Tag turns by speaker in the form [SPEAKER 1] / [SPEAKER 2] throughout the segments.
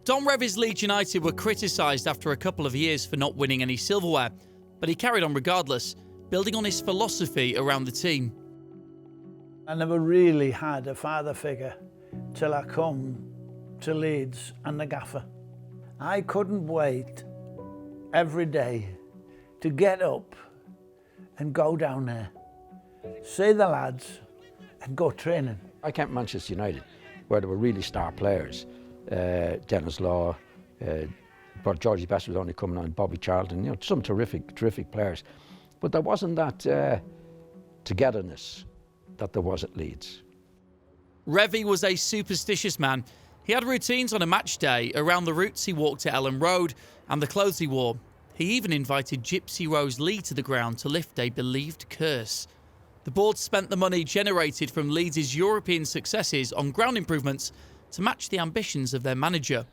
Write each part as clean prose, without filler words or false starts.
[SPEAKER 1] Don Revie's Leeds United were criticised after a couple of years for not winning any silverware, but he carried on regardless, building on his philosophy around the team.
[SPEAKER 2] I never really had a father figure till I come to Leeds and the gaffer. I couldn't wait every day to get up and go down there, see the lads and go training.
[SPEAKER 3] I came to Manchester United where there were really star players. Dennis Law, but Georgie Best was only coming on, Bobby Charlton, you know, some terrific players. But there wasn't that togetherness that there was at Leeds.
[SPEAKER 1] Revie was a superstitious man. He had routines on a match day around the routes he walked to Ellen Road and the clothes he wore. He even invited Gypsy Rose Lee to the ground to lift a believed curse. The board spent the money generated from Leeds' European successes on ground improvements to match the ambitions of their manager.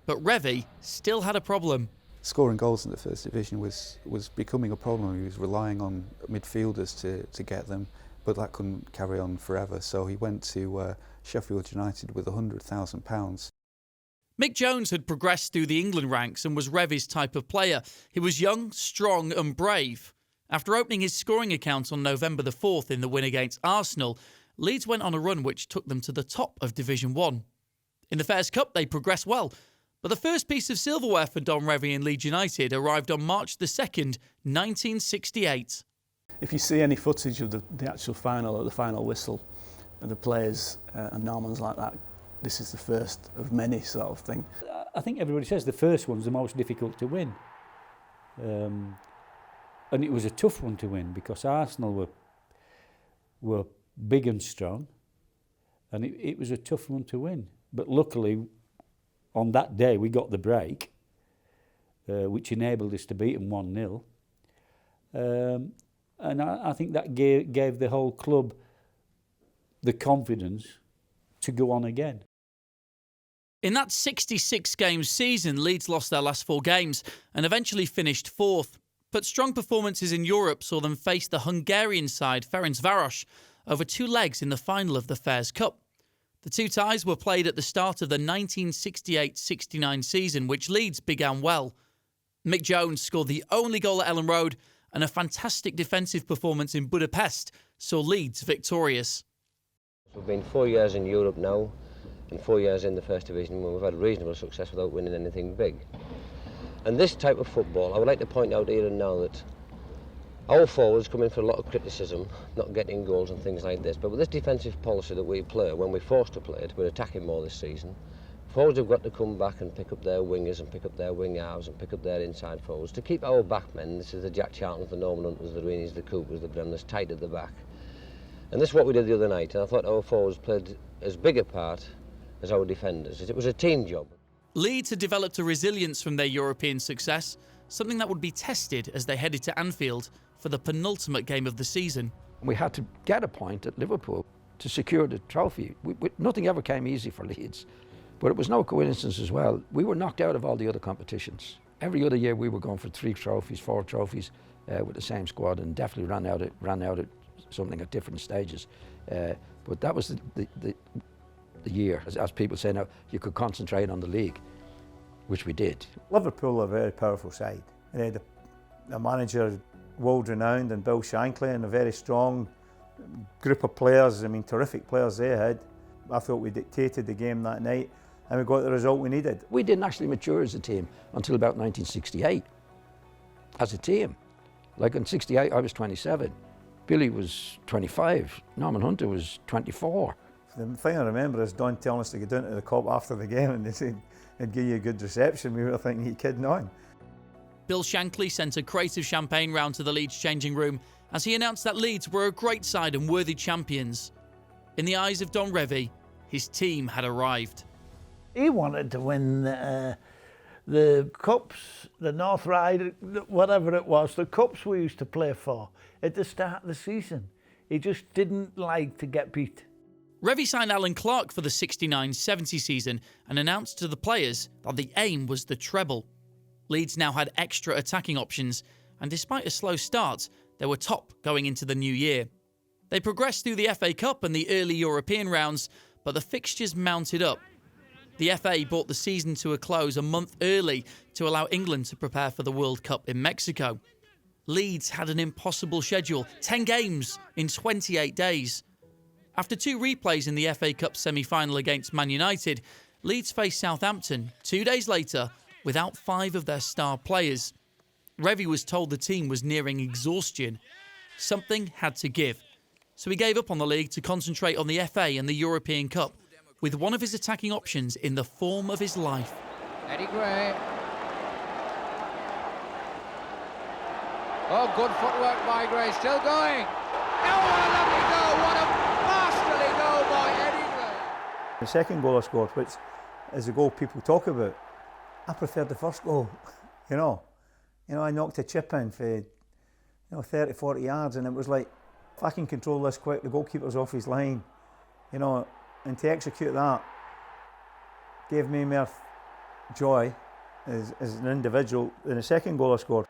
[SPEAKER 1] But Revie still had a problem.
[SPEAKER 4] Scoring goals in the First Division was becoming a problem. He was relying on midfielders to get them, but that couldn't carry on forever. So he went to Sheffield United with £100,000.
[SPEAKER 1] Mick Jones had progressed through the England ranks and was Revie's type of player. He was young, strong and brave. After opening his scoring account on November the 4th in the win against Arsenal, Leeds went on a run which took them to the top of Division 1. In the Fairs Cup, they progressed well, but the first piece of silverware for Don Revie and Leeds United arrived on March the 2nd, 1968.
[SPEAKER 5] If you see any footage of the actual final, or the final whistle, and the players and Normans like that, this is the first of many sort of thing.
[SPEAKER 6] I think everybody says the first one's the most difficult to win. And it was a tough one to win because Arsenal were big and strong, and it was a tough one to win. But luckily, on that day, we got the break, which enabled us to beat them 1-0. And I think that gave the whole club the confidence to go on again.
[SPEAKER 1] In that 66-game season, Leeds lost their last 4 games and eventually finished 4th. But strong performances in Europe saw them face the Hungarian side Ferencváros over 2 legs in the final of the Fairs Cup. The 2 ties were played at the start of the 1968-69 season, which Leeds began well. Mick Jones scored the only goal at Ellen Road, and a fantastic defensive performance in Budapest saw Leeds victorious.
[SPEAKER 7] We've been 4 years in Europe now, and 4 years in the First Division, where we've had reasonable success without winning anything big. And this type of football, I would like to point out here and now that our forwards come in for a lot of criticism, not getting goals and things like this, but with this defensive policy that we play, when we're forced to play it, we're attacking more this season. Forwards have got to come back and pick up their wingers and pick up their wing halves and pick up their inside forwards to keep our backmen. This is the Jack Charltons, the Norman Hunters, the Reenis, the Coopers, the Bremners tight at the back. And this is what we did the other night, and I thought our forwards played as big a part as our defenders. It was a team job.
[SPEAKER 1] Leeds had developed a resilience from their European success, something that would be tested as they headed to Anfield for the penultimate game of the season.
[SPEAKER 3] We had to get a point at Liverpool to secure the trophy. Nothing ever came easy for Leeds, but it was no coincidence as well. We were knocked out of all the other competitions. Every other year we were going for 3 trophies, 4 trophies with the same squad, and definitely ran out at something at different stages. But that was the year, as people say now, you could concentrate on the league, which we did.
[SPEAKER 8] Liverpool are a very powerful side. They had a manager world-renowned and Bill Shankly, and a very strong group of players. I mean, terrific players they had. I thought we dictated the game that night and we got the result we needed.
[SPEAKER 3] We didn't actually mature as a team until about 1968, as a team. Like in 68, I was 27. Billy was 25. Norman Hunter was 24.
[SPEAKER 8] The thing I remember is Don telling us to go down to the Cop after the game and they said they'd give you a good reception. We were thinking, you kidding on?
[SPEAKER 1] Bill Shankly sent a crate of champagne round to the Leeds changing room as he announced that Leeds were a great side and worthy champions. In the eyes of Don Revie, his team had arrived.
[SPEAKER 2] He wanted to win the cups, the North Ride, whatever it was, the cups we used to play for at the start of the season. He just didn't like to get beat.
[SPEAKER 1] Revie signed Alan Clark for the 69-70 season and announced to the players that the aim was the treble. Leeds now had extra attacking options, and despite a slow start, they were top going into the new year. They progressed through the FA Cup and the early European rounds, but the fixtures mounted up. The FA brought the season to a close a month early to allow England to prepare for the World Cup in Mexico. Leeds had an impossible schedule, 10 games in 28 days. After 2 replays in the FA Cup semi-final against Man United, Leeds faced Southampton 2 days later without 5 of their star players. Revie was told the team was nearing exhaustion. Something had to give. So he gave up on the league to concentrate on the FA and the European Cup, with one of his attacking options in the form of his life.
[SPEAKER 9] Eddie Gray. Oh, good footwork by Gray, still going. Oh, what a lovely goal, what a masterly goal by Eddie Gray.
[SPEAKER 8] The second goal I scored, which is the goal people talk about, I preferred the first goal, you know. I knocked a chip in for 30, 40 yards, and it was like, if I can control this quick, the goalkeeper's off his line, and to execute that gave me more joy as an individual than the second goal I scored.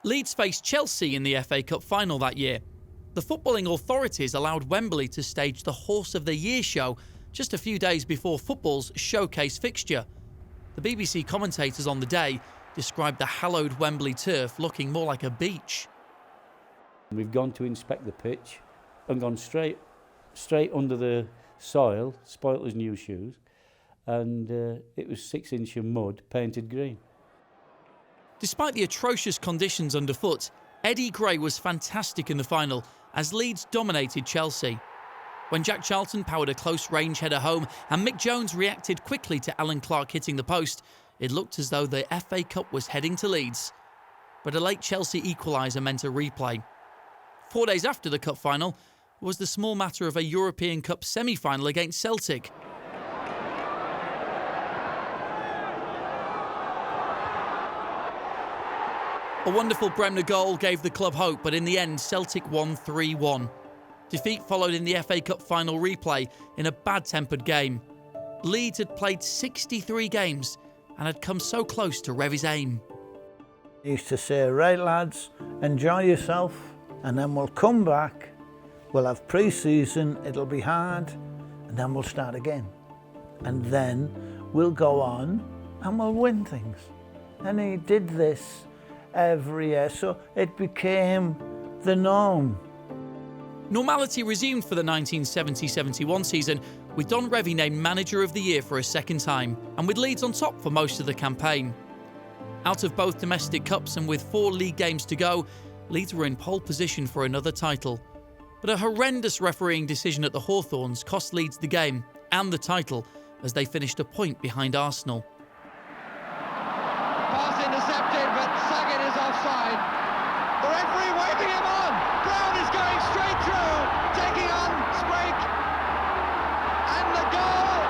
[SPEAKER 1] Leeds faced Chelsea in the FA Cup final that year. The footballing authorities allowed Wembley to stage the Horse of the Year show just a few days before football's showcase fixture. The BBC commentators on the day described the hallowed Wembley turf looking more like a beach.
[SPEAKER 6] We've gone to inspect the pitch and gone straight under the soil, spoilt his new shoes, and it was 6 inch of mud painted green.
[SPEAKER 1] Despite the atrocious conditions underfoot, Eddie Gray was fantastic in the final as Leeds dominated Chelsea. When Jack Charlton powered a close-range header home and Mick Jones reacted quickly to Alan Clark hitting the post, it looked as though the FA Cup was heading to Leeds. But a late Chelsea equaliser meant a replay. 4 days after the cup final was the small matter of a European Cup semi-final against Celtic. A wonderful Bremner goal gave the club hope, but in the end, Celtic won 3-1. Defeat followed in the FA Cup final replay in a bad-tempered game. Leeds had played 63 games and had come so close to Revie's aim.
[SPEAKER 2] He used to say, right lads, enjoy yourself, and then we'll come back, we'll have pre-season, it'll be hard, and then we'll start again. And then we'll go on and we'll win things. And he did this every year, so it became the norm.
[SPEAKER 1] Normality resumed for the 1970-71 season, with Don Revie named Manager of the Year for a second time, and with Leeds on top for most of the campaign. Out of both domestic cups and with 4 league games to go, Leeds were in pole position for another title. But a horrendous refereeing decision at the Hawthorns cost Leeds the game and the title as they finished a point behind Arsenal.
[SPEAKER 9] Pass intercepted, but Sagan is offside. The referee waving him on. Brown is going straight through, taking on Sprake. And the goal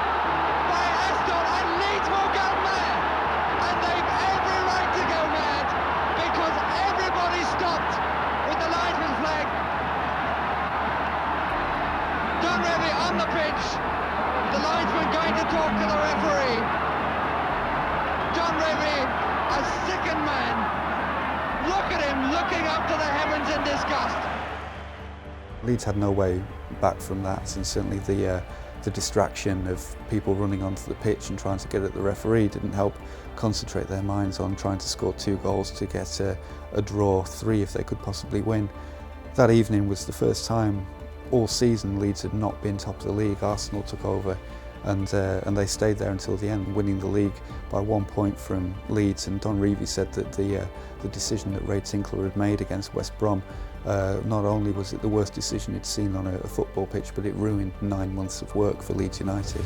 [SPEAKER 9] by Aston, and Leeds will go mad. And they've every right to go mad because everybody stopped with the linesman flag. Don Revie on the pitch. The linesman going to talk to the referee. Don Revie, a sickened man. Look at him looking up to the heavens in disgust.
[SPEAKER 4] Leeds had no way back from that, and certainly the distraction of people running onto the pitch and trying to get at the referee didn't help concentrate their minds on trying to score 2 goals to get a draw, 3 if they could possibly win. That evening was the first time all season Leeds had not been top of the league. Arsenal took over and they stayed there until the end, winning the league by 1 point from Leeds. And Don Revie said that the decision that Ray Tinkler had made against West Brom, not only was it the worst decision he'd seen on a football pitch, but it ruined 9 months of work for Leeds United.